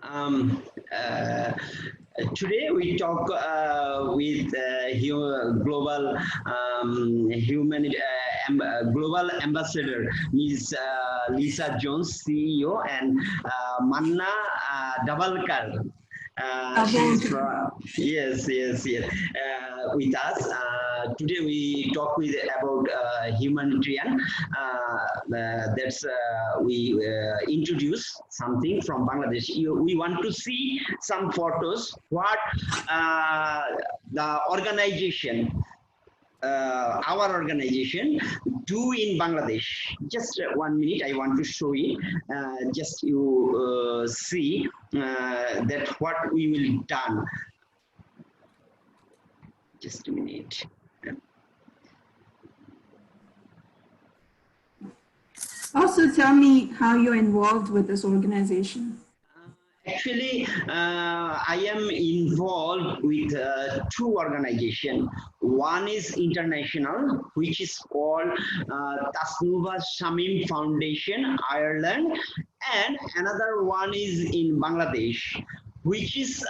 Um, uh, Today we talk with global global ambassador Ms. Lisa Jones, CEO, and Manna Davalkar. She's from yes, with us. Today we talk with about humanitarian. That's we introduce something from Bangladesh. We want to see some photos. What the organization our organization do in Bangladesh. Just 1 minute, I want to show you. Just you see that what we will done. Just a minute. Also, tell me how you're involved with this organization. Actually, I am involved with two organizations. One is international, which is called Tasnuba Shamim Foundation, Ireland, and another one is in Bangladesh, which is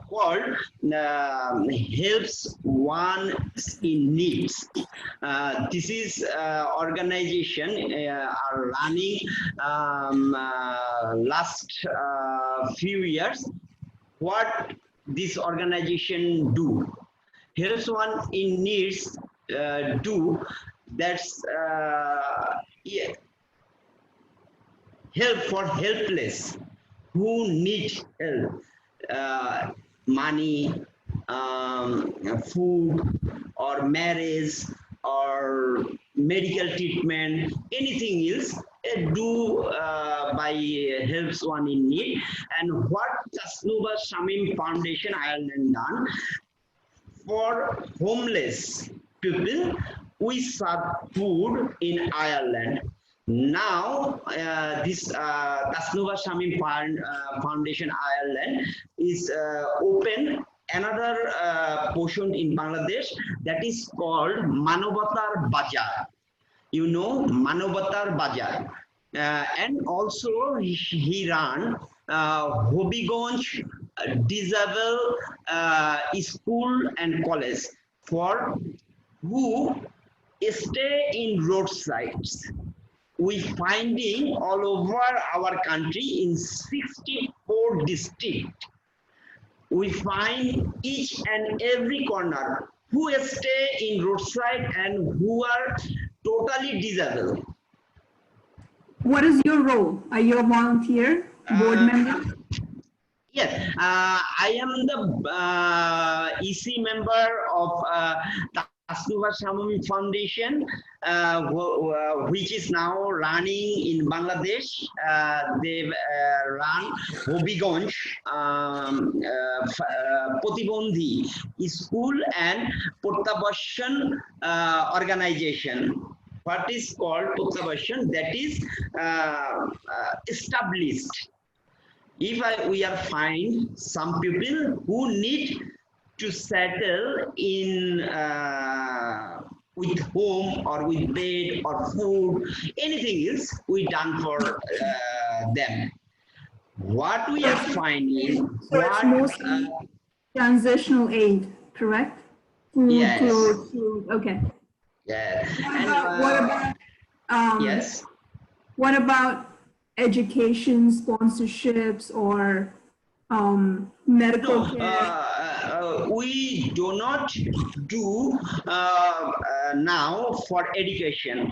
called Helps One in Needs. This is organization are running last few years. What this organization do? Helps One in Needs do that's yeah, help for helpless who need help, money, food, or marriage, or medical treatment, anything else. Do by helps one in need. And what Tasnuba Shamim Foundation Ireland done for homeless people, we serve food in Ireland. Now, this Tasnuba Shamim Foundation Ireland is open another portion in Bangladesh that is called Manobatar Bazaar. You know, Manobatar Bazaar. And also he ran Hobiganj Disabled School and College for who stay in roadsides. We finding all over our country in 64 districts. We find each and every corner who stay in roadside and who are totally disabled. What is your role? Are you a volunteer, board member? Yes, I am the EC member of Tasnuba Shamim Foundation, which is now running in Bangladesh. They run Hobiganj Protibandhi School and Prottabashan organization. What is called Prottabashan, that is established. If we are find some people who need to settle in with home or with bed or food, anything else we done for them. What we are finding, So it's mostly transitional aid, correct? Yes. Okay. Yeah. What about yes. What about education sponsorships or medical care? We do not do now for education.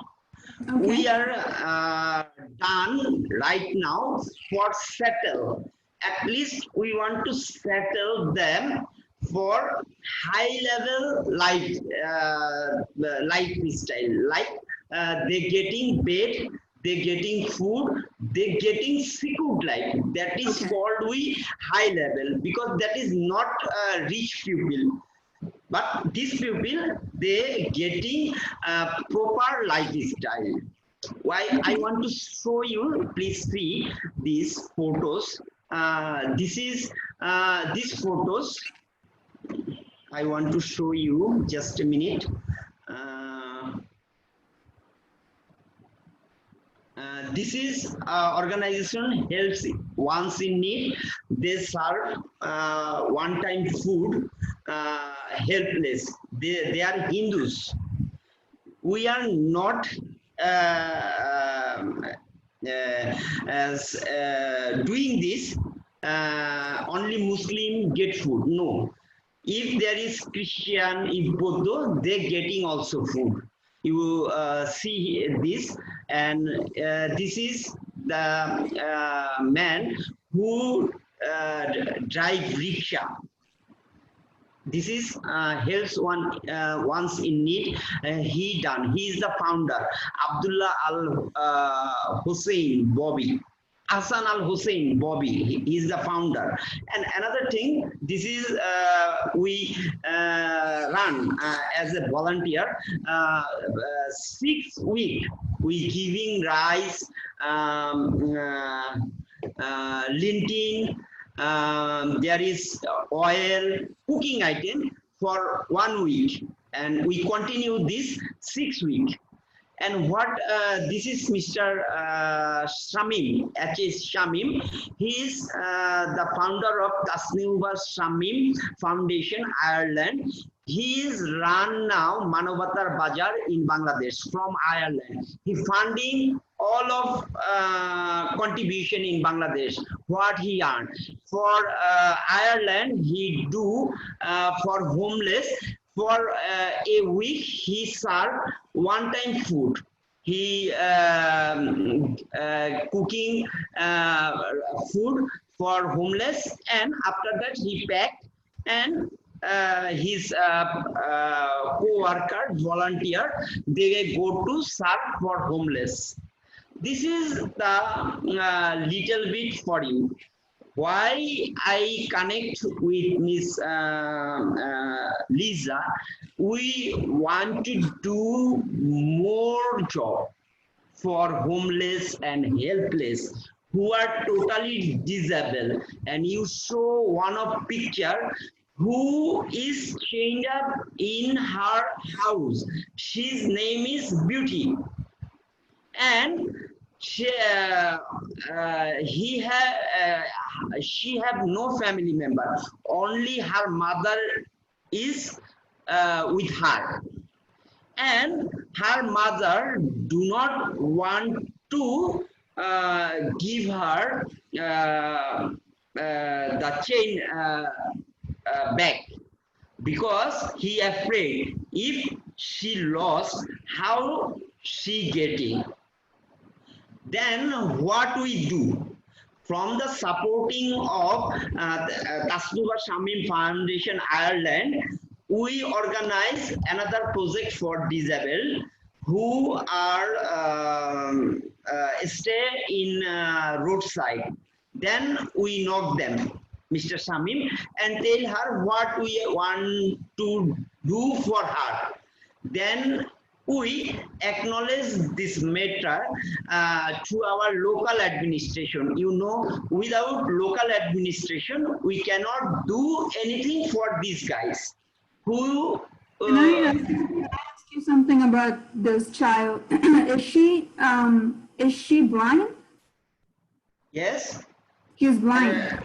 Okay. We are done right now for settle. At least we want to settle them for high level lifestyle, like they getting bed, they getting food, they getting secured life. That is called we high level, because that is not rich people. But these people, they getting proper lifestyle. Why I want to show you, please see these photos. This is these photos. I want to show you, just a minute. This is organization helps ones in need. They serve one-time food, helpless. They are Hindus. We are not as doing this. Only Muslim get food. No, if there is Christian, if Buddha, they getting also food. You see this, and this is the man who drive rickshaw. This is helps ones in need. He done. He is the founder. Abdullah Al Hussein Bobby. Hassan Al Hussein Bobby. He is the founder. And another thing, this is we run as a volunteer. 6 weeks we giving rice, linting, there is oil, cooking item for 1 week, and we continue this 6 weeks. And what this is Mr. Shamim, H.S. Shamim. He is the founder of Tasniuba Shamim Foundation, Ireland. He is run now Manobatar Bazaar in Bangladesh from Ireland. He funding all of contribution in Bangladesh, what he earned. For Ireland, he do for homeless. For a week, he served one-time food. He cooking food for homeless, and after that he packed, and his co-worker, volunteer, they go to serve for homeless. This is the little bit for you. Why I connect with Miss Lisa, we want to do more job for homeless and helpless who are totally disabled. And you show one of picture who is chained up in her house. His name is Beauty. And she have no family member. Only her mother is with her, and her mother do not want to give her the chain back, because he afraid if she lost, how she getting. Then what we do? From the supporting of Tasnuba Shamim Foundation Ireland, we organize another project for disabled who are stay in roadside. Then we knock them, Mr. Shamim, and tell her what we want to do for her. Then we acknowledge this matter to our local administration. You know, without local administration, we cannot do anything for these guys. Who? Can I ask you something about this child? Is she blind? Yes. She's blind.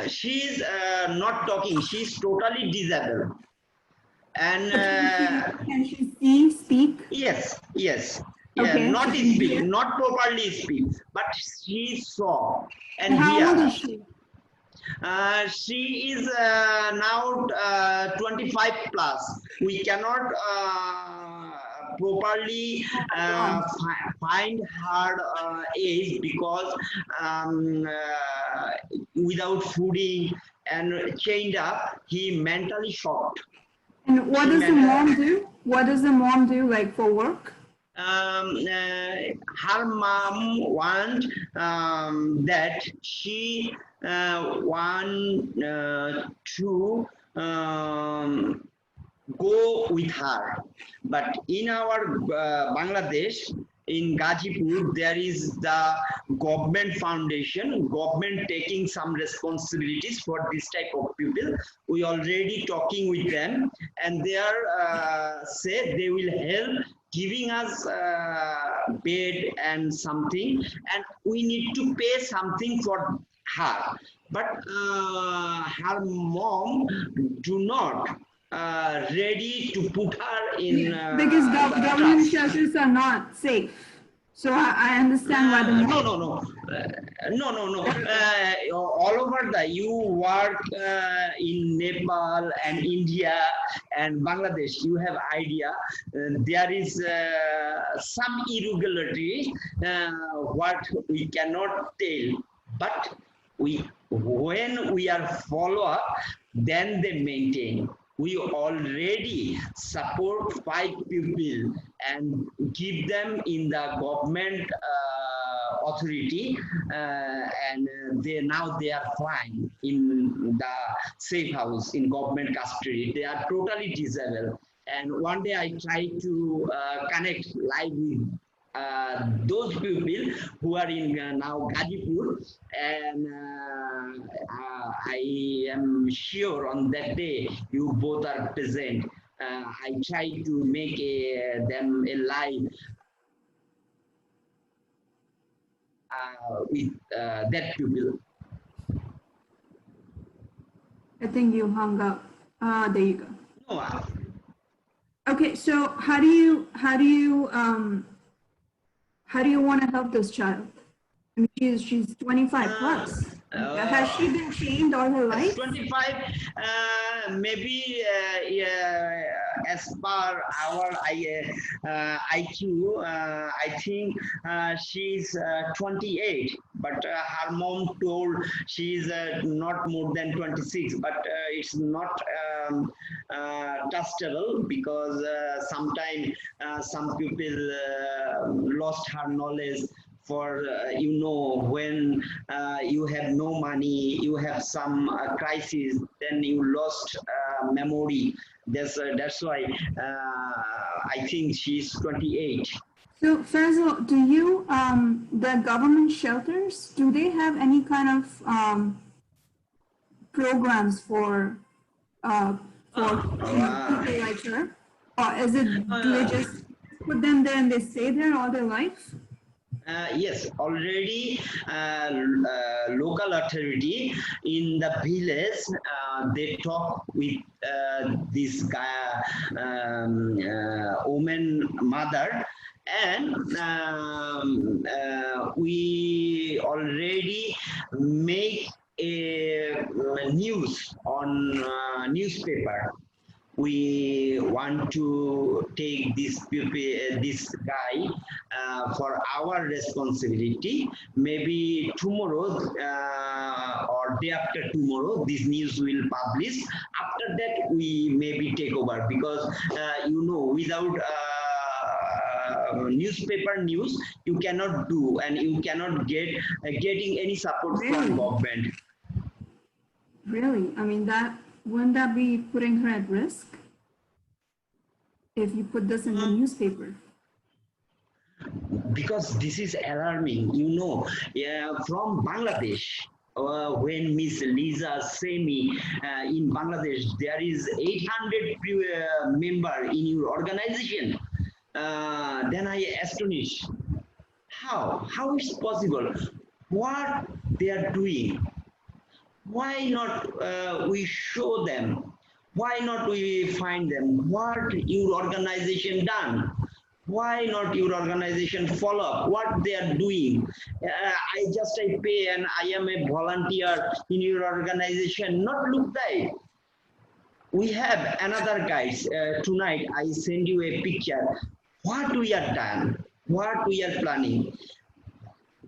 She's not talking. She's totally disabled. And can she see, speak? Yes, yes. Okay. Yeah, not speak, not properly speak, but she saw and how hear. old is she? She is now 25 plus. We cannot properly find her age, because without fooding and chained up, he mentally shocked. And what does the mom do? What does the mom do, like, for work? Her mom want that she want to go with her, but in our Bangladesh, in Gazipur, there is the government foundation, government taking some responsibilities for this type of people. We already talking with them, and they are said they will help giving us bed and something, and we need to pay something for her. But her mom do not ready to put her in Because the government trust. shelters are not safe. So I understand why the No, no, mom. no, no, no, no. All over the you work in Nepal and India and Bangladesh. You have idea. There is some irregularity what we cannot tell, but we when we are follow up, then they maintain. We already support 5 people and give them in the government authority, and they are fine in the safe house in government custody. They are totally disabled. And one day I try to connect live with those people who are in now Gazipur, and I am sure on that day you both are present. I try to make them a live with that people. I think you hung up. There you go. No, Okay, so how do you want to help this child? I mean, she's 25 uh, plus. Has she uh, been chained all her Yes, life? 25, maybe yeah, as per our IQ, I think she's 28, but her mom told she's not more than 26, but it's not trustable because sometimes some people lost her knowledge for when you have no money, you have some crisis, then you lost memory. That's why I think she's 28. So Fazil, do you the government shelters, do they have any kind of programs for Uh, people like her? Or is it do they uh, just put them there and they stay there all their life? Yes, already local authority in the village, they talk with this guy, woman mother, and we already make a news on newspaper. We want to take this guy for our responsibility. Maybe tomorrow or day after tomorrow, this news will publish. After that, we maybe take over because without newspaper news you cannot do, and you cannot getting any support from Really? government. Really? I mean, that wouldn't that be putting her at risk if you put this in the newspaper? Because this is alarming. Yeah, from Bangladesh. When Miss Lisa Semi in Bangladesh, there is 800 member in your organization. Then I astonished. How is possible? What they are doing? Why not we show them? Why not we find them? What your organization done? Why not your organization follow up what they are doing? I pay and I am a volunteer in your organization. Not look that. We have another guys. Tonight I send you a picture. What we are done? What we are planning?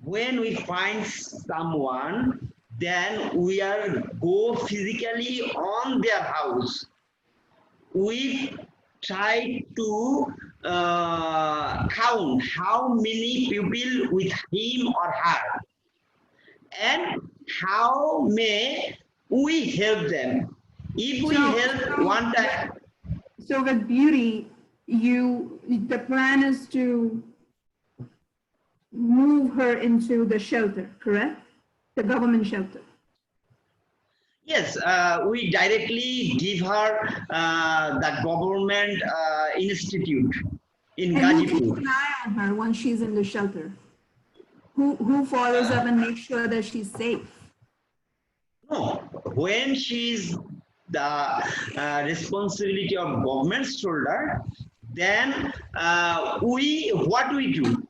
When we find someone, then we are go physically on their house. We try to count how many people with him or her, and how may we help them. If we So, help one time, so with beauty, the plan is to move her into the shelter, correct? The government shelter. yes, we directly give her the government institute. in And who keeps Gazipur. an eye on her when she's in the shelter? Who follows up and makes sure that she's safe? No, when she is the responsibility of government's shoulder, then what we do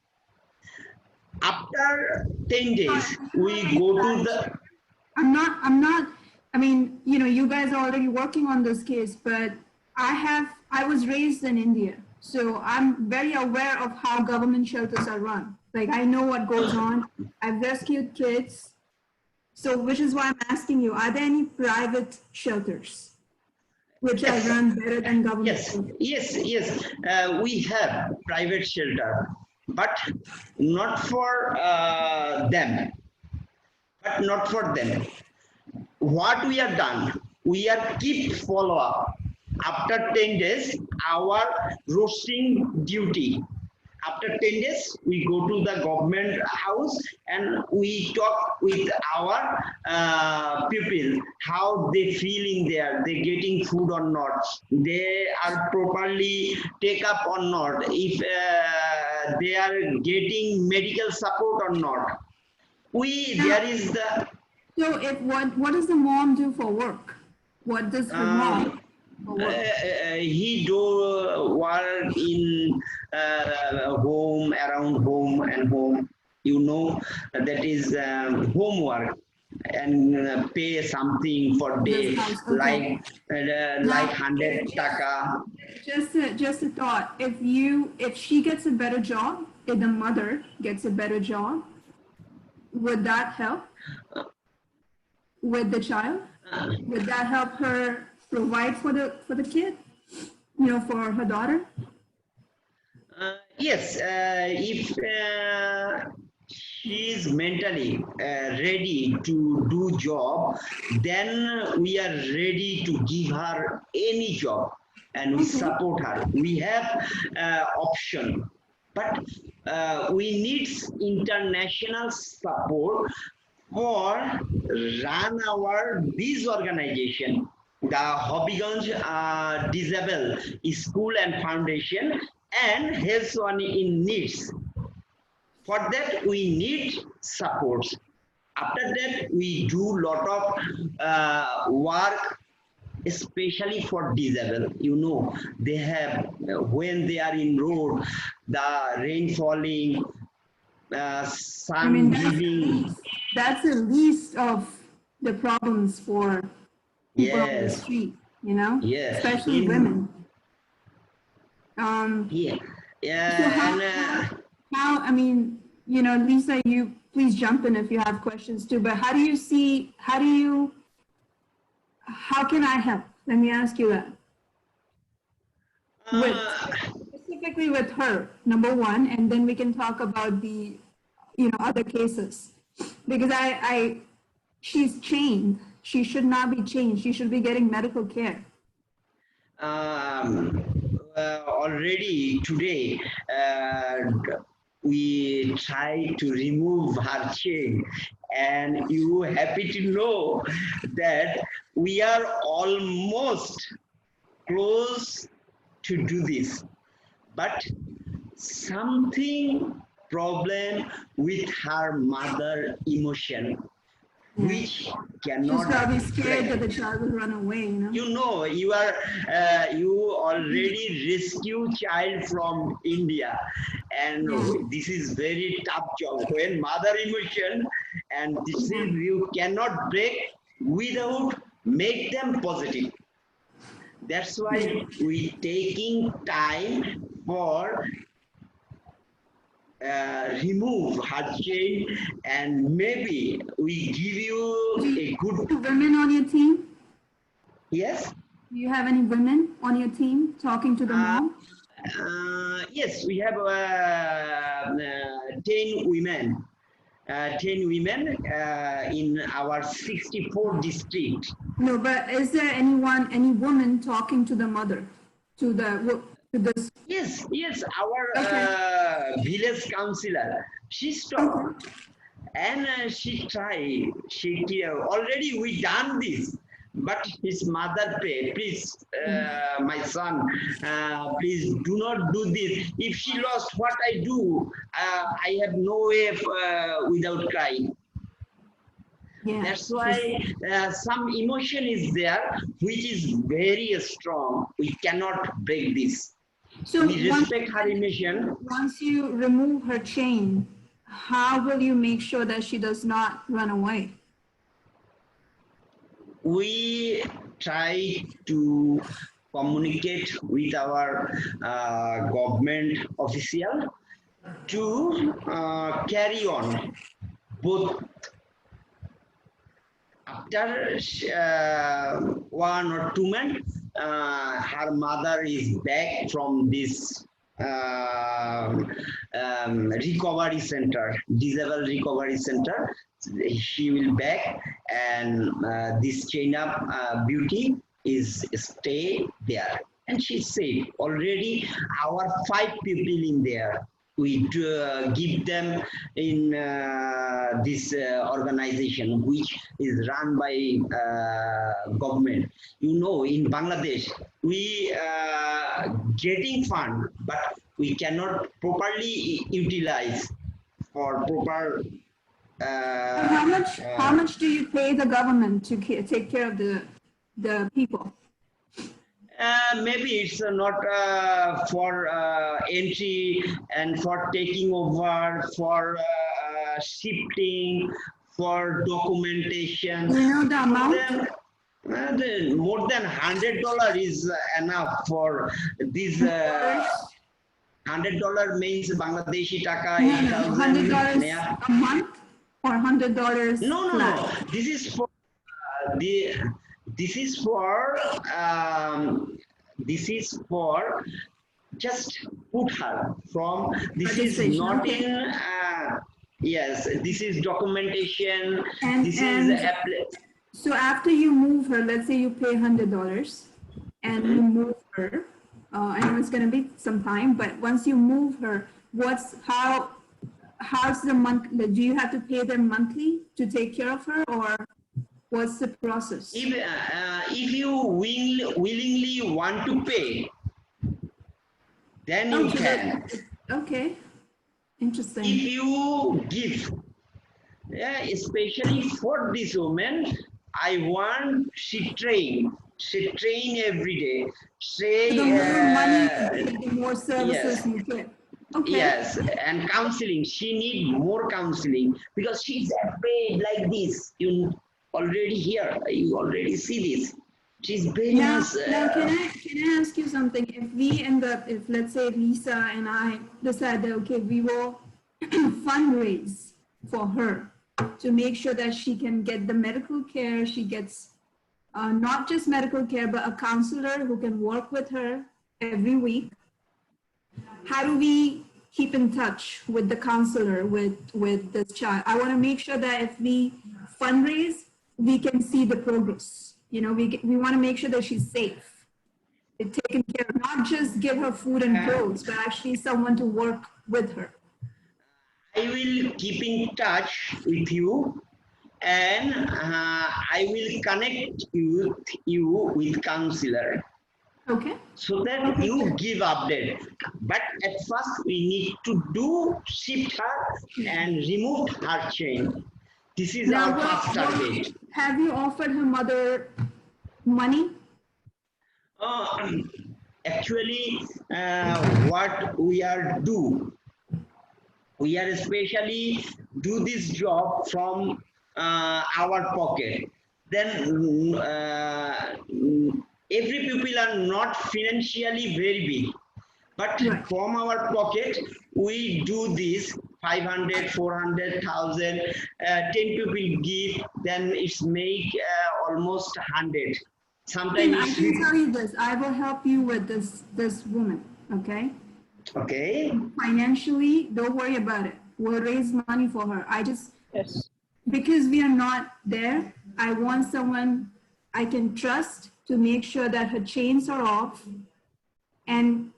after 10 days we go to the I'm not, I mean, you guys are already working on this case, but I was raised in India, so I'm very aware of how government shelters are run. Like, I know what goes on. I've rescued kids. So, which is why I'm asking you, are there any private shelters which are yes. run better than government Yes, shelters? yes. We have private shelter, but not for them. But not for them. What we have done, we are keep follow up. After 10 days, our roasting duty. After 10 days, we go to the government house and we talk with our people, how they feeling there, they getting food or not, they are properly take up or not, if they are getting medical support or not. There is the So, if what does the mom do for work? What does her mom do for work? he do work in home, around home and home, that is homework, and pay something for This day, house, okay. like Now, 100 taka. just a thought. If she gets a better job, if the mother gets a better job, would that help with the child? Would that help her provide for the kid? For her daughter? Yes, if she is mentally ready to do job, then we are ready to give her any job and we Okay. support her. We have option, but we need international support for run our this organization, the Hobbyganj Disable School and Foundation, and Health One in Needs. For that, we need support. After that, we do lot of work, especially for disabled. They have when they are in road, the rain falling, I mean, sun giving. that's the least of the problems for people on the Yes, street, yeah. especially In women. Um, yeah, so yeah, and I mean, Lisa, you please jump in if you have questions too, but how can I help? Let me ask you that. With uh, specifically with her, number one, and then we can talk about the, other cases. Because she's chained. She should not be chained. She should be getting medical care. already today we try to remove her chain, and you happy to know that we are almost close to do this, but something problem with her mother emotion Yeah. which She's cannot probably scared that break. the child will run away, You already rescue child from India, and Yeah. this is very tough job when mother emotion, and this is you cannot break without make them positive. That's why we taking time for remove her chain, and maybe we give Do you you a good have women on your team? yes. Do you have any women on your team talking to the Uh, mom? yes, we have 10 women. 10 women in our 64 district. No, but is there any woman talking to the mother, to this? Yes, our Okay. village councillor, she Okay. stopped and she tried. Already we done this. but his mother prayed, please, my son, please do not do this. If she lost, what I do? I have no way of, without crying. Yeah. That's why some emotion is there, which is very strong. We cannot break this. So We respect her emotion. once you remove her chain, how will you make sure that she does not run away? We try to communicate with our government official to carry on both. After 1 or 2 months, her mother is back from this recovery center, disabled recovery center. She will back, and this chain of beauty is stay there. And she said already our 5 people in there. We give them in this organization which is run by government. You know, in Bangladesh, we getting fund, but we cannot properly utilize for proper. How much do you pay the government to take care of the people? Maybe it's not for entry and for taking over, for shifting, for documentation. Do you know the amount? More than $100 is enough for this. $100 means Bangladeshi taka $100 8,000. a month or $100? No. This is for the. This is for just put her from. This is not okay. in. Yes, this is documentation. And, this and is so after you move her, let's say you pay $100 and you move her. I know it's going to be some time, but once you move her, how's the month? Do you have to pay them monthly to take care of her, or what's the process? If you willingly want to pay, then you can. Okay, interesting. If you give, yeah, especially for this woman, I want she train every day. The more money you pay, the more services you get. Okay. Yes, and counseling. She need more counseling because she's afraid like this. You already hear. You already see this. She's very much. Now, can I ask you something? If we end up, if let's say Lisa and I decide that okay, we will fundraise for her to make sure that she can get the medical care, she gets not just medical care, but a counselor who can work with her every week. How do we keep in touch with the counselor, with this child? I want to make sure that if we fundraise, we can see the progress. You know, we want to make sure that she's safe, taken care of, not just give her food and clothes, but actually someone to work with her. I will keep in touch with you, and I will connect you with counselor. Okay. So that you give update. But at first we need to shift her and remove her chain. This is our first target. Have you offered her mother money? Actually, what we are especially do this job from our pocket. Then every people are not financially very big, but from our pocket we do this 500, 400,000, 10 people give, then it's make almost 100. Sometimes I can tell you this, I will help you with this woman, okay? Okay. Financially, don't worry about it. We'll raise money for her. Because we are not there, I want someone I can trust to make sure that her chains are off, and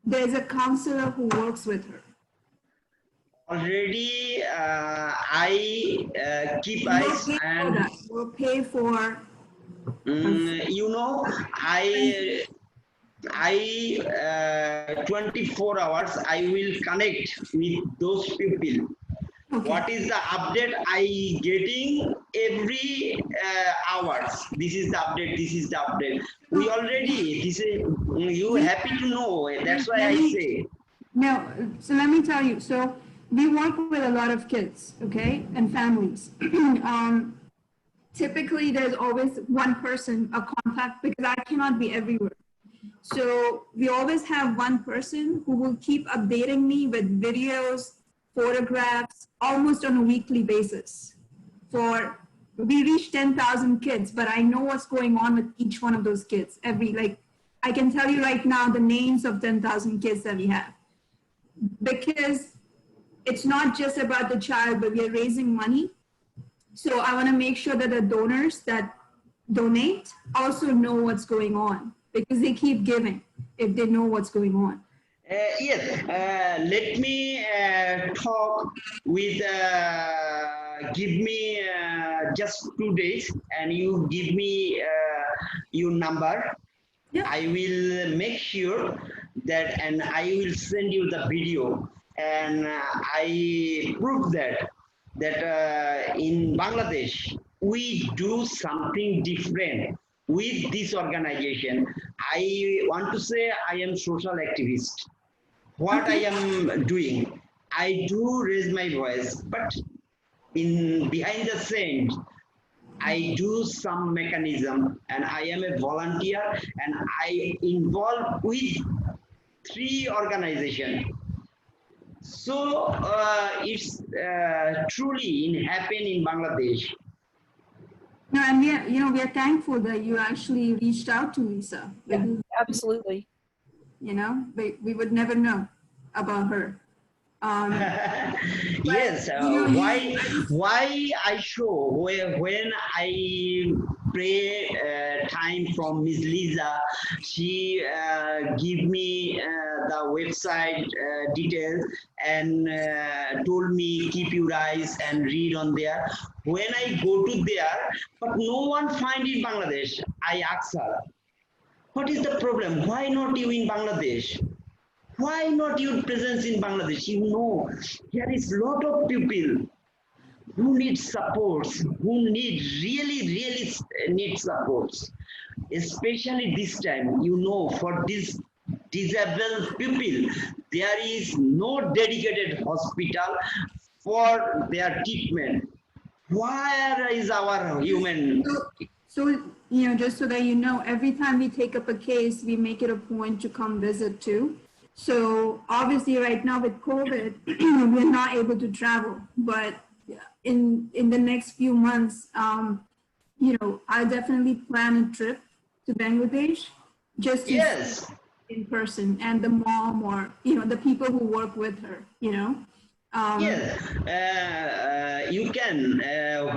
there's a counselor who works with her. Already, I keep eyes and we'll pay for You know, I 24 hours I will connect with those people. Okay. What is the update I getting every hours? This is the update. This is the update. We So, already. This is you we, happy to know. That's why let I me, say. no, so let me tell you. So we work with a lot of kids, okay, and families. Typically, there's always one person, a contact, because I cannot be everywhere. So we always have one person who will keep updating me with videos, photographs, almost on a weekly basis. For we reach 10,000 kids, but I know what's going on with each one of those kids. I can tell you right now the names of 10,000 kids that we have, because it's not just about the child, but we are raising money. So I want to make sure that the donors that donate also know what's going on, because they keep giving if they know what's going on. Yes, let me talk with, give me just 2 days and you give me your number. Yeah. I will make sure that and I will send you the video and I prove that in Bangladesh we do something different with this organization. I want to say I am social activist. What I Okay. am doing, I do raise my voice, but in behind the scenes, I do some mechanism and I am a volunteer and I involve with 3 organizations. So it's truly in happen in Bangladesh. No, and we are thankful that you actually reached out to Lisa, Yeah, because, absolutely. we would never know about her. Um, but, Yes, I just, why I show when I pray time from Miss Lisa, she give me the website details and told me keep your eyes and read on there. When I go to there, but no one find in Bangladesh. I ask her, what is the problem? Why not you in Bangladesh? Why not your presence in Bangladesh? You know, there is lot of people who need supports, who need really need supports. Especially this time, you know, for this disabled people, there is no dedicated hospital for their treatment. Where is our human? so, just so that you know, every time we take up a case, we make it a point to come visit too. So obviously, right now with COVID, we're not able to travel. But in the next few months, I'll definitely plan a trip to Bangladesh just to see Yes, in person and the mom, or the people who work with her. Um, yes, you can.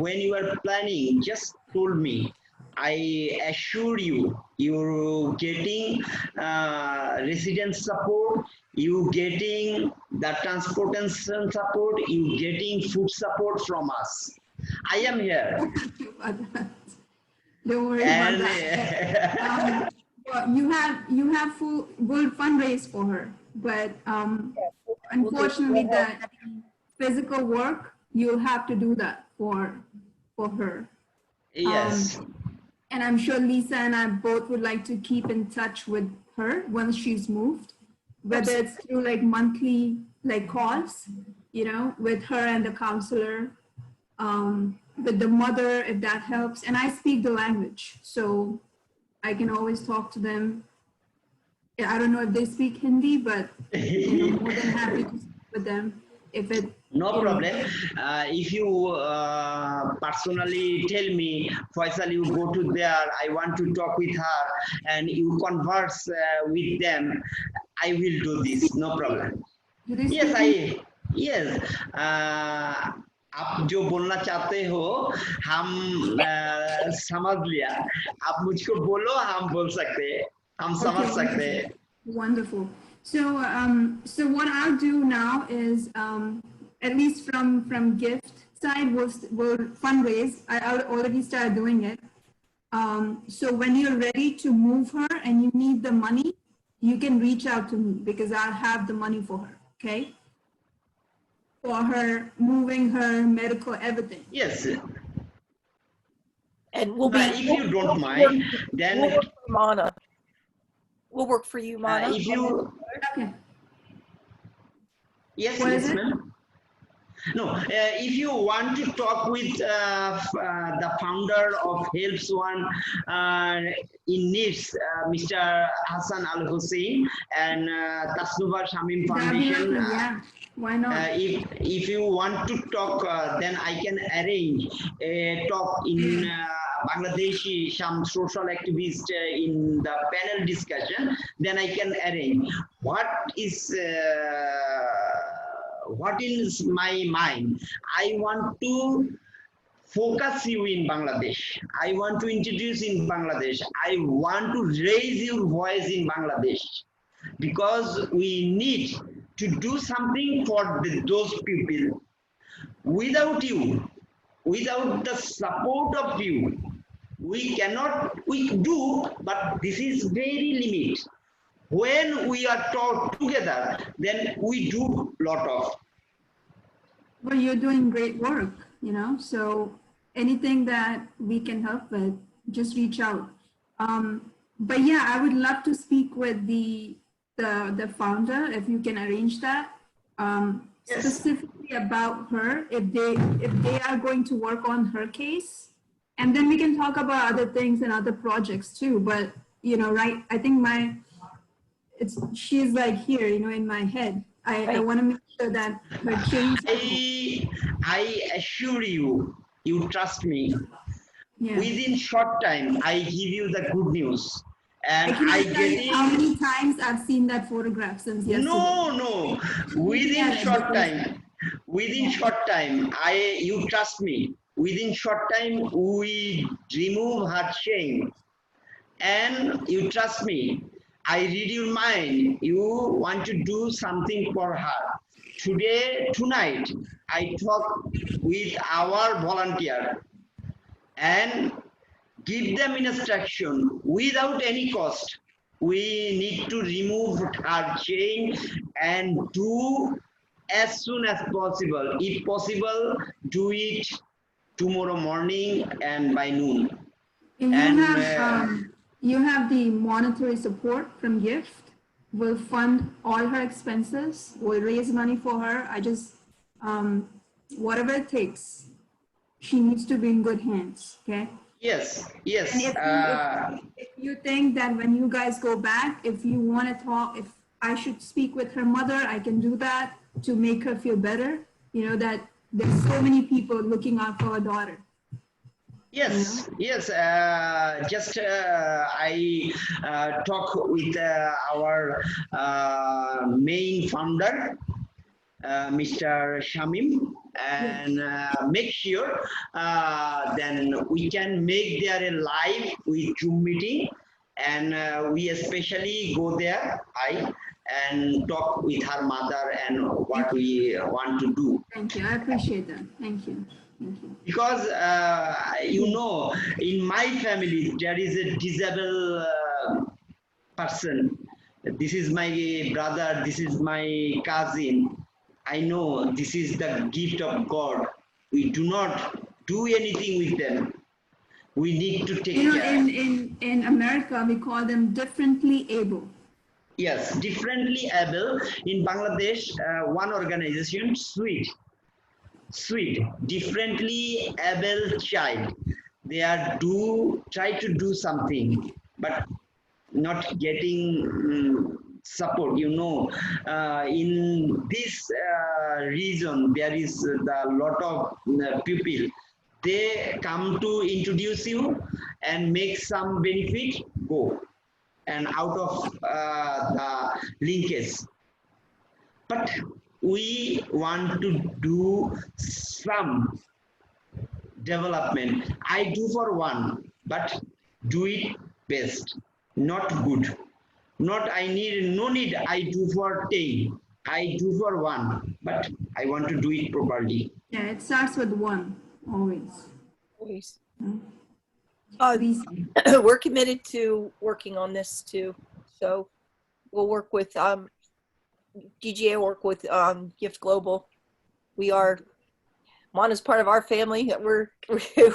When you are planning, just told me. I assure you, you're getting resident support, you getting the transportation support, you getting food support from us. I am here. don't worry about And that. Well, you have will fundraise for her, but Yeah, we'll do. unfortunately, We'll help. the physical work you'll have to do that for her. Um, yes, and I'm sure Lisa and I both would like to keep in touch with her once she's moved, whether Absolutely. it's through like monthly like calls, with her and the counselor, with the mother, if that helps. And I speak the language, so I can always talk to them. Yeah, I don't know if they speak Hindi, but more than happy to speak with them if it, no you know. problem. If you personally tell me, Faisal, you go to there, I want to talk with her, and you converse with them, I will do this, no problem. Do they Yes, speak Hindi? I, yes. आप जो बोलना चाहते हो हम समझ लिया आप मुझको बोलो हम बोल सकते हैं हम समझ Okay, सकते wonderful. हैं Wonderful. So what I'll do now is, at least from gift side, we'll fundraise. I already started doing it. So when you're ready to move her and you need the money, you can reach out to me because I'll have the money for her, okay? For her moving her medical everything. Yes. And we'll be. If you don't mind, then We'll work for Manna. We'll work for you, Manna. if you, Okay. yes, What is yes, it? ma'am. No, if you want to talk with the founder of Helps One in Needs, Mr. Hassan Al Hussein and Tasnuba Shamim That'd be Foundation, lovely, yeah. Why not? if you want to talk, then I can arrange a talk in Bangladeshi, some social activists in the panel discussion. Then I can arrange. What is my mind? I want to focus you in Bangladesh. I want to introduce in Bangladesh. I want to raise your voice in Bangladesh because we need to do something for those people. Without you, without the support of you, we cannot, we do, but this is very limit. When we are taught together, then we do lot of. Well, you're doing great work, you know, so anything that we can help with, just reach out. But yeah, I would love to speak with the founder if you can arrange that. Yes. Specifically about her, if they are going to work on her case, and then we can talk about other things and other projects too. But you know, right? I think she's like here, you know, in my head. I Right. want to make sure that her change. I assure you, you trust me. Yeah. Within short time, I give you the good news, and I cannot I tell you how getting many times I've seen that photograph since yesterday. no. Looking Within at it short because, time, within yeah. short time, you trust me. Within short time, we remove her shame, and you trust me. I read your mind. You want to do something for her. Tonight, I talk with our volunteer and give them instruction without any cost. We need to remove her chain and do as soon as possible. If possible, do it tomorrow morning and by noon. And And you have the monetary support from Gift. We'll fund all her expenses. We'll raise money for her. I just whatever it takes. She needs to be in good hands. Okay. yes, And yes, if you think that when you guys go back, if you want to talk, if I should speak with her mother, I can do that to make her feel better. You know, that there's so many people looking out for a daughter. yes, yes. Just I talk with our main founder, Mr. Shamim, and make sure then we can make there a live with Zoom meeting, and we especially go there, and talk with her mother and what we want to do. Thank you. I appreciate that. Thank you. Thank you. Because you know, in my family there is a disabled person. This is my brother, this is my cousin. I know this is the gift of God. We do not do anything with them. We need to take You know, care. in America, we call them differently able. Yes, differently able. In Bangladesh, one organization, sweet, differently able child. They are try to do something, but not getting support. You know, in this region, there is the lot of people. They come to introduce you and make some benefit, go, and out of the linkage. But we want to do some development. I do for one, but do it best, not good. Not I need, no need, I do for 10. I do for one, but I want to do it properly. Yeah, it starts with one, always. Please. These, We're committed to working on this too. So we'll work with DGA, work with Gift Global. We are, Manna's part of our family.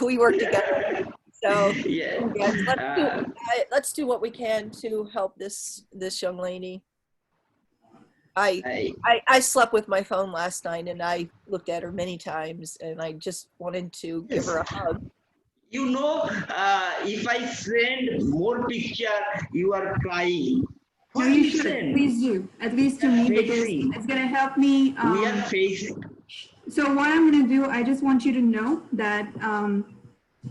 We work together. So Yeah. yes, Uh, let's do what we can to help this young lady. I, I slept with my phone last night and I looked at her many times and I just wanted to give her a hug. you know, if I send more picture, you are crying. no, What you you should, send? please do, at least We to are me, because facing. it's gonna help me. We are facing. So what I'm gonna do, I just want you to know that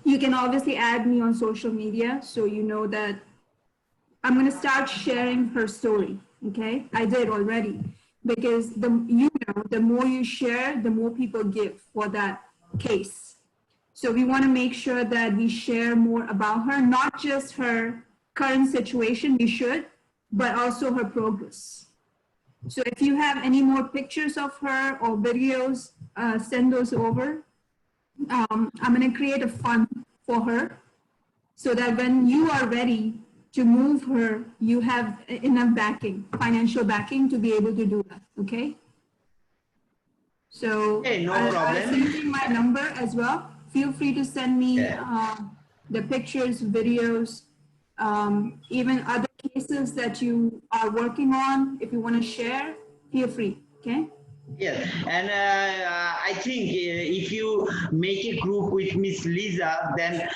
you can obviously add me on social media, so you know that I'm gonna start sharing her story, okay? I did already, because the more you share, the more people give for that case. So we wanna make sure that we share more about her, not just her current situation, we should, but also her progress. So if you have any more pictures of her or videos, send those over. I'm gonna create a fund for her so that when you are ready to move her, you have enough backing, financial backing to be able to do that, okay? So Hey, no I'll send problem. you my number as well. Feel free to send me Yeah. the pictures, videos, even other cases that you are working on. If you want to share, feel free, okay? Yes, and I think if you make a group with Miss Lisa, then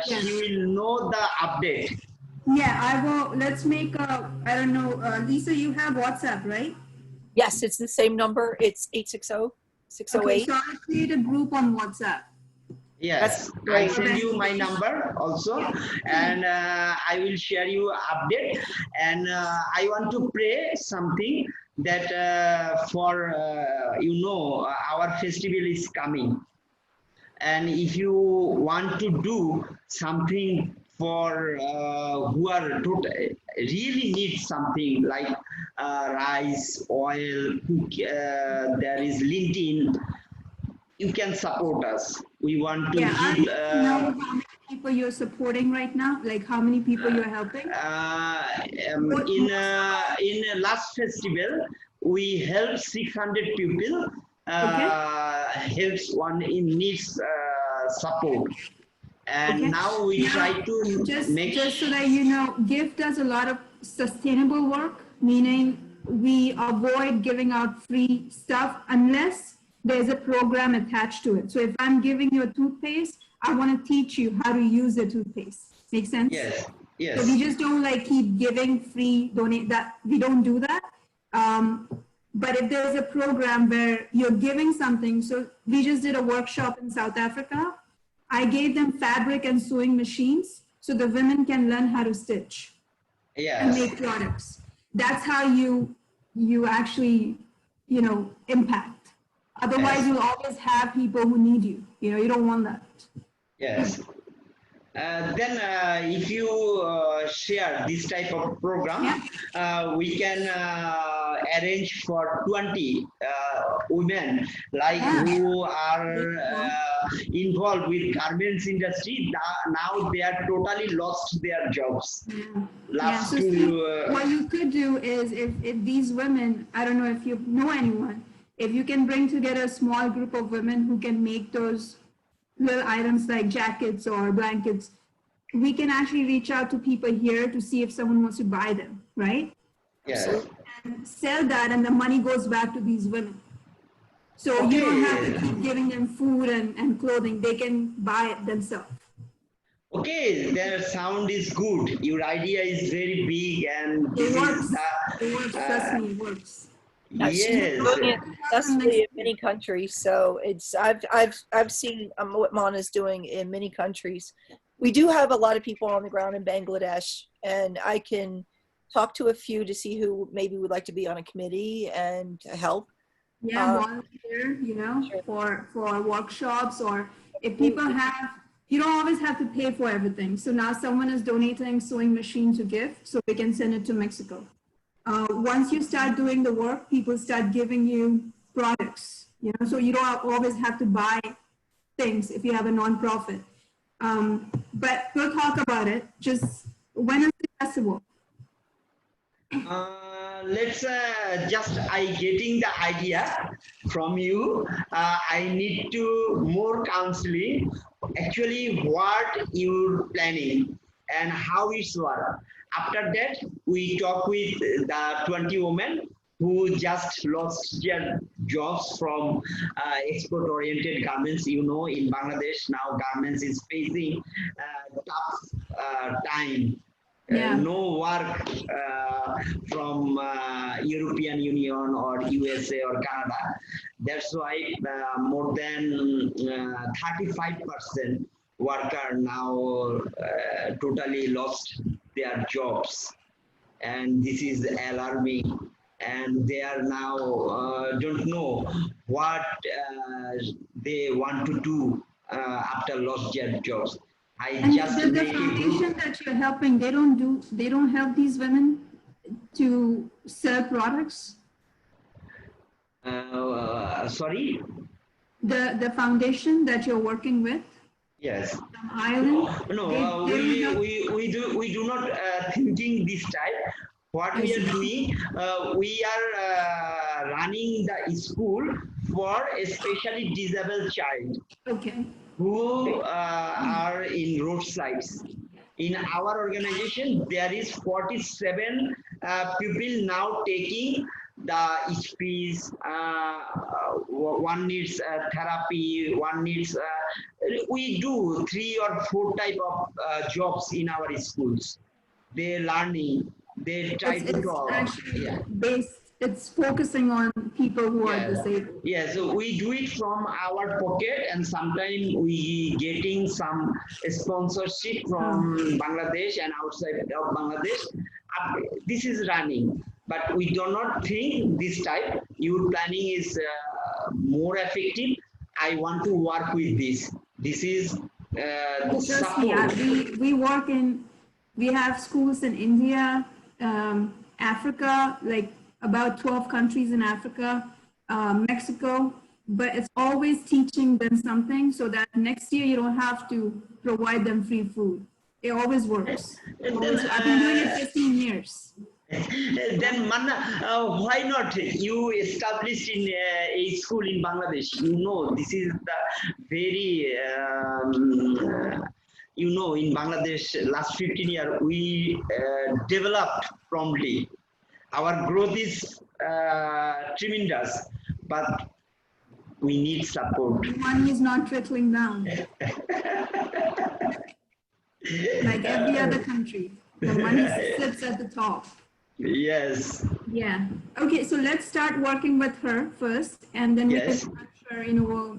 Yes. she will know the update. Yeah, I will. Let's make a, I don't know, Lisa, you have WhatsApp, right? Yes, it's the same number. It's 860-608. Okay, so I'll create a group on WhatsApp. That's Yes, I great. send you my number also, and I will share you update. And I want to pray something that for our festival is coming, and if you want to do something for who are really need something like rice, oil, cook, there is lintin, you can support us. We want to Yeah, I give need to know how many people you're supporting right now, like how many people you're helping. in last festival we helped 600 people, Okay, helps one in needs support, and okay. now we Now, try to make just so that you know, GIFT does a lot of sustainable work, meaning we avoid giving out free stuff unless there's a program attached to it. So if I'm giving you a toothpaste, I want to teach you how to use the toothpaste. Make sense? yes, So we yes, just don't like keep giving free donate that. We don't do that. But if there's a program where you're giving something, so we just did a workshop in South Africa. I gave them fabric and sewing machines so the women can learn how to stitch and yes, make products. That's how you actually, impact. Otherwise, yes, you'll always have people who need you. You don't want that. yes. Then if you share this type of program, Yeah. we can arrange for 20 women like Yeah. who are involved with garments industry. Now they are totally lost their jobs. Yeah. Yeah. Last So see, to what you could do is if these women, I don't know if you know anyone, if you can bring together a small group of women who can make those little items like jackets or blankets, we can actually reach out to people here to see if someone wants to buy them, right? yes. And sell that, and the money goes back to these women. So you don't have to Okay. keep giving them food and clothing. They can buy it themselves. Okay, their sound is good. Your idea is very big, and this It is works. It works. the Trust me, it works. She's yes. doing it successfully in many countries. So it's I've seen what Manna's doing in many countries. We do have a lot of people on the ground in Bangladesh, and I can talk to a few to see who maybe would like to be on a committee and help. Yeah, volunteer, Sure. for workshops, or if people have, you don't always have to pay for everything. So now someone is donating sewing machine to gift, so we can send it to Mexico. Once you start doing the work, people start giving you products, so you don't always have to buy things if you have a nonprofit. But we'll talk about it. Just when is the festival? Let's just I getting the idea from you. I need to more counseling. Actually, what you're planning and how it's work. After that, we talk with the 20 women who just lost their jobs from export-oriented garments. You know, in Bangladesh now, garments is facing tough time. Yeah. No work from European Union or USA or Canada. That's why more than 35% worker now totally lost their jobs, and this is alarming. And they are now don't know what they want to do after lost their jobs. I And just the make a foundation group. that you're helping, they don't help these women to sell products. Sorry. The foundation that you're working with, Yes. from Ireland, No, they don't help. we do not thinking this type. What I we are see. doing, we are running the school for especially disabled child Okay. who are in roadsides. In our organization, there is 47 people now taking the speech. One needs therapy. One needs. We do 3 or 4 type of jobs in our schools. They learning. They try to It's talk. actually Yeah. it's focusing on people who are Yes, disabled. yes. So we do it from our pocket, and sometimes we getting some sponsorship from Bangladesh and outside of Bangladesh. This is running, but we do not think this type. Your planning is more effective. I want to work with this. This is Trust me, support. we have schools in India, Africa, like about 12 countries in Africa, Mexico, but it's always teaching them something so that next year you don't have to provide them free food. It always works. And then, I've been doing it 15 years. then Manna, why not you established in a school in Bangladesh? You know, this is the very, you know, in Bangladesh, last 15 years, we developed promptly. Our growth is tremendous, but we need support. Money is not trickling down like every other country. The money sits at the top. Yes, Yeah. Okay, so let's start working with her first, and then we can, yes. I'm sure, we'll,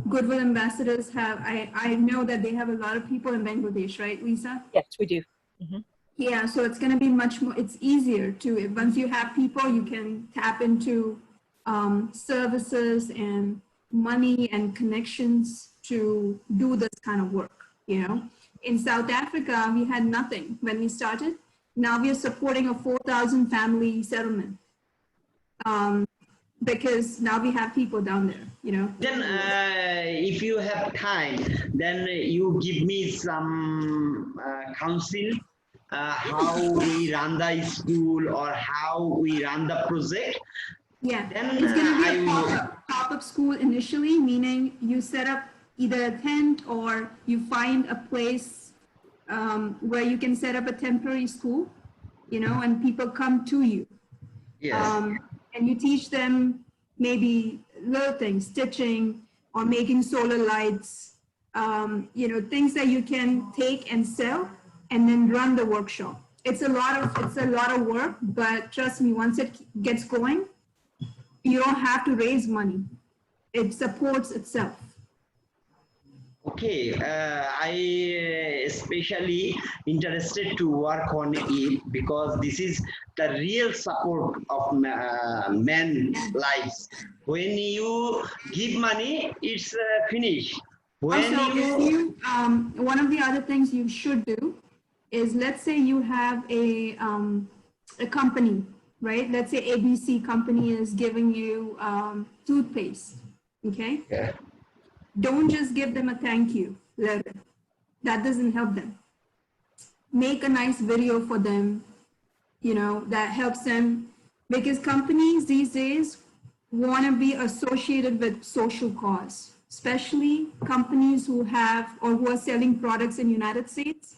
Goodwill ambassadors have, I know that they have a lot of people in Bangladesh, right, Lisa? Yes, we do. Mhm. Yeah, so it's going to be much more, it's easier to, once you have people, you can tap into services and money and connections to do this kind of work, In South Africa, we had nothing when we started. Now we are supporting a 4,000 family settlement because now we have people down there, Then, if you have time, then you give me some counsel how we run the school or how we run the project. Yeah, Then it's going to be I a will. pop-up school initially, meaning you set up either a tent or you find a place where you can set up a temporary school, and people come to you. Yes. And you teach them maybe little things, stitching or making solar lights, things that you can take and sell and then run the workshop. It's a lot of work, but trust me, once it gets going, you don't have to raise money. It supports itself. Okay, I especially interested to work on it because this is the real support of men's lives. When you give money, it's finished. When Also, if you one of the other things you should do is, let's say you have a company, right? Let's say ABC company is giving you toothpaste, okay? yeah. Don't just give them a thank you letter. That doesn't help them. Make a nice video for them, that helps them, because companies these days want to be associated with social cause, especially companies who have or who are selling products in United States.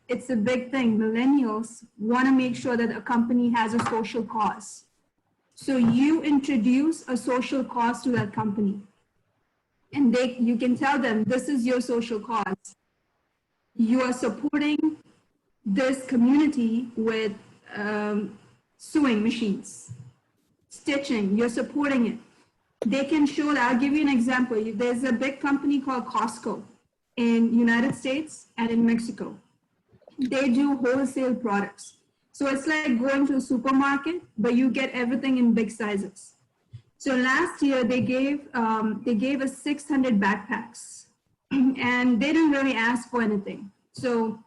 It's a big thing. Millennials want to make sure that a company has a social cause. So you introduce a social cause to that company, and you can tell them, this is your social cause. You are supporting this community with sewing machines, stitching, you're supporting it. They can show that. I'll give you an example. There's a big company called Costco in United States and in Mexico. They do wholesale products. So it's like going to a supermarket, but you get everything in big sizes. So last year they gave us 600 backpacks, and they didn't really ask for anything. So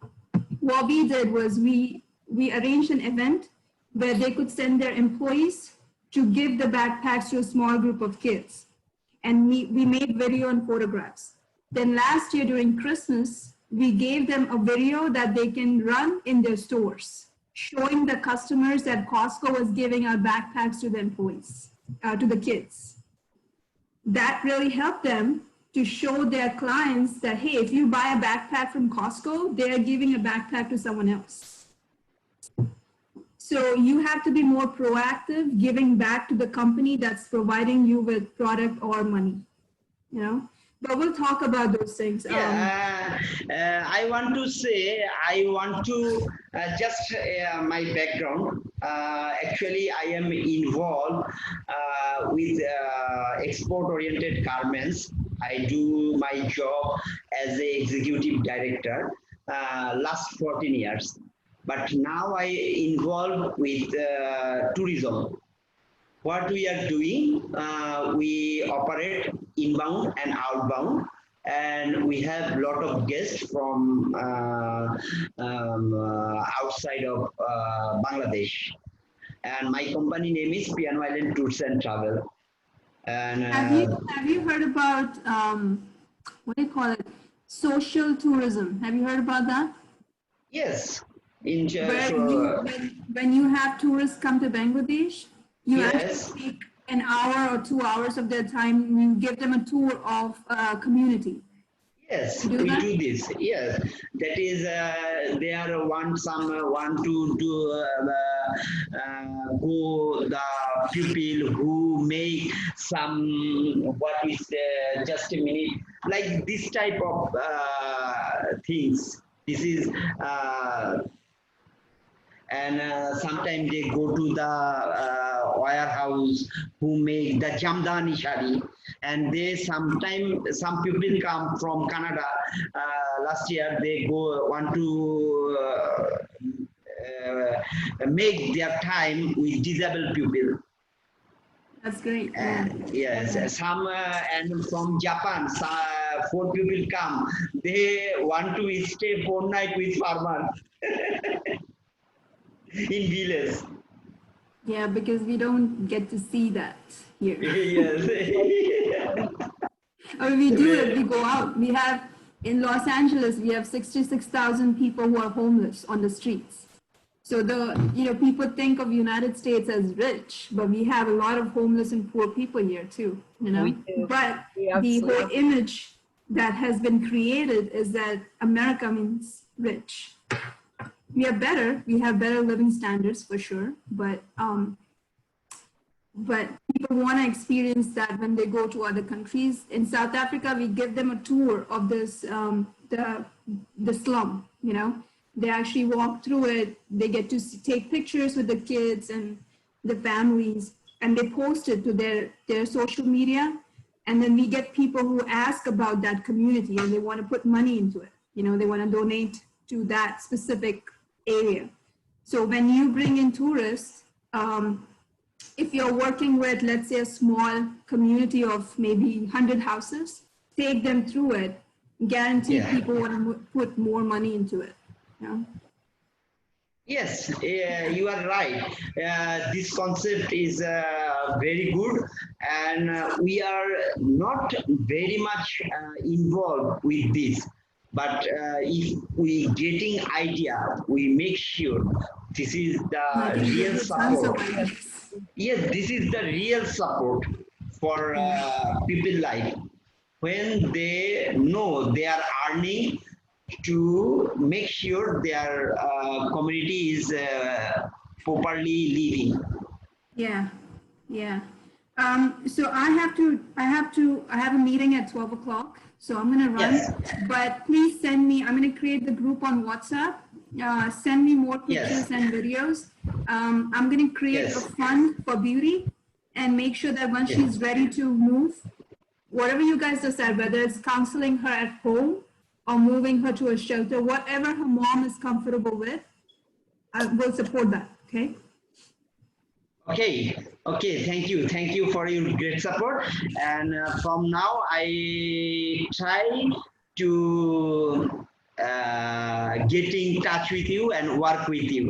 what we did was we arranged an event where they could send their employees to give the backpacks to a small group of kids. And we made video and photographs. Then last year during Christmas, we gave them a video that they can run in their stores, showing the customers that Costco was giving out backpacks to the employees, to the kids. That really helped them to show their clients that, hey, if you buy a backpack from Costco, they're giving a backpack to someone else. So you have to be more proactive, giving back to the company that's providing you with product or money, But we'll talk about those things. I want to say, just my background. Actually, I am involved with export-oriented garments. I do my job as an executive director last 14 years. But now I involved with tourism. What we are doing, we operate inbound and outbound, and we have a lot of guests from outside of Bangladesh. And my company name is Piano Island Tours and Travel. And have you heard about what do you call it? Social tourism. Have you heard about that? Yes. When you have tourists come to Bangladesh, you actually take an hour or 2 hours of their time, you give them a tour of a community. Yes, we do this. Yes, that is, they are want to go the people who make some, what is just a minute, like this type of things. This is and sometimes they go to the warehouse who make the jamdani shari, and they sometimes some people come from Canada. Last year they want to make their time with disabled people. That's great. Yes, some and from Japan, 4 people come. They want to stay 4 nights with farmers. In village. Yeah, because we don't get to see that here. Yes. I mean, we do it, we go out. We have, in Los Angeles, we have 66,000 people who are homeless on the streets. So people think of United States as rich, but we have a lot of homeless and poor people here too, We do. But the whole image that has been created is that America means rich. We are better. We have better living standards for sure, but people want to experience that when they go to other countries. In South Africa, we give them a tour of this the slum. They actually walk through it. They get to take pictures with the kids and the families, and they post it to their social media. And then we get people who ask about that community and they want to put money into it. They want to donate to that specific area. So when you bring in tourists, if you're working with, let's say, a small community of maybe 100 houses, take them through it, guarantee people want to put more money into it. Yes, you are right. This concept is very good, and we are not very much involved with this. But if we getting idea, we make sure this is I the think you real give tons of support. ideas. Yes, this is the real support for Yeah. people life when they know they are earning to make sure their community is properly living. Yeah, yeah. So I have a meeting at 12 o'clock, so I'm gonna Yes, run. But please send me, I'm gonna create the group on WhatsApp. Send me more yes, pictures and videos. I'm gonna create a yes, fund for beauty and make sure that once yes. she's ready to move, whatever you guys decide, whether it's counseling her at home or moving her to a shelter, whatever her mom is comfortable with, I will support that, okay? Okay, okay, thank you for your great support. And from now, I try to get in touch with you and work with you.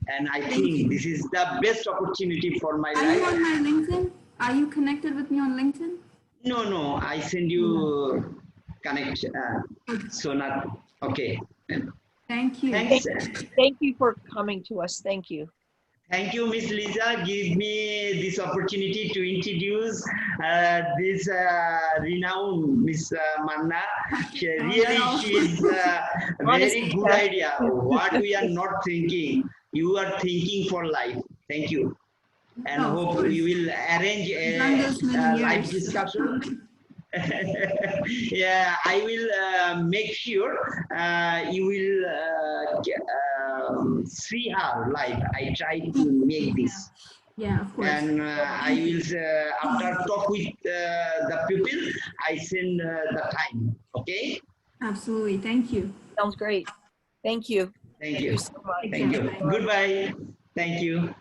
And I Thank think you. this is the best opportunity for my Are you life. on my LinkedIn? Are you connected with me on LinkedIn? No, no, I send No. you connect. Okay. So not okay. Thank you. Thanks. Thank you for coming to us. Thank you. Thank you, Miss Lisa. Give me this opportunity to introduce this renowned Miss Manna. Oh Really, no. she is a very Honestly, good Beth. idea. What we are not thinking, you are thinking for life. Thank you, and No, of hope course. we will arrange I've done this many a live years. discussion. Yeah, I will make sure you will see her live. I try to make Yeah. this, Yeah, of course. and I will after talk with the people, I send the time. Okay. Absolutely. Thank you. Sounds great. Thank you. Thank Thank you. you so much. Take Thank care. you. Bye. Goodbye. Thank you.